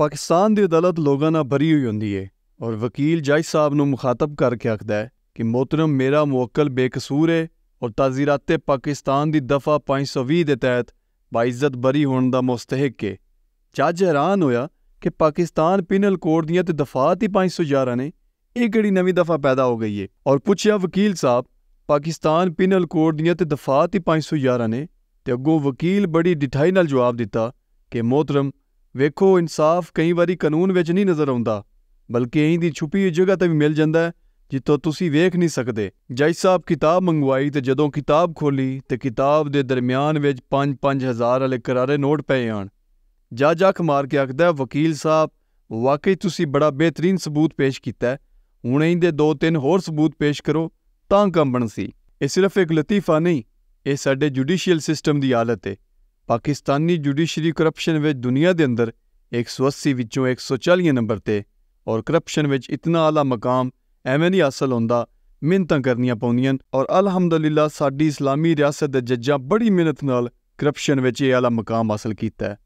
ਪਾਕਿਸਤਾਨ ਦੀ ਅਦਾਲਤ ਲੋਕਾਂ ਨਾਲ ਭਰੀ ਹੋਈ ਹੁੰਦੀ ਹੈ ਔਰ ਵਕੀਲ ਜੱਜ ਸਾਹਿਬ ਨੂੰ ਮੁਖਾਤਬ ਕਰਕੇ ਆਖਦਾ ਹੈ ਕਿ मोहतरम मेरा मुवक्किल बेकसूर है और ताज़ीरात पाकिस्तान की दफ़ा 520 के तहत बाइज्जत बरी होने का मुस्तहिक है। जज हैरान होया कि पाकिस्तान पिनल कोड दियां ते दफ़ात ही 511 ने, ये किहड़ी नवीं दफ़ा पैदा हो गई है। और पुछया वकील साहब पाकिस्तान पिनल कोड दियां ते दफ़ात ही 511 ने, ते अगों वकील बड़ी डिठाई नाल जवाब दिता कि मोहतरम वेखो इंसाफ कई बारी कानून विच नहीं नज़र आउंदा बल्कि इं दी छुपी हुई जगह ते भी मिल जांदा है जितों तुसी वेख नहीं सकते। जज साहब किताब मंगवाई तो जदों किताब खोली तो किताब के दरम्यान विच 5-5 हज़ार वाले करारे नोट पे आन। जज अख मार के आखदा वकील साहब वाकई तुसी बड़ा बेहतरीन सबूत पेश किया है, हुण इहदे 2-3 होर सबूत पेश करो तां कम बनसी। ये सिर्फ एक लतीफा नहीं, ये साडे जुडिशियल सिस्टम की हालत है। पाकिस्तानी जुडिशरी करप्शन विच दुनिया के अंदर 180 विचों 140 नंबर ते, और करप्शन विच इतना आला मकाम एवें नहीं हासिल होंदा, मिहनतां करनियां पौंदियां। और अलहमदुलिल्लाह साडी इस्लामी रियासत दे जज्जां बड़ी मेहनत नाल करप्शन विच ये आला मकाम हासिल कीता है।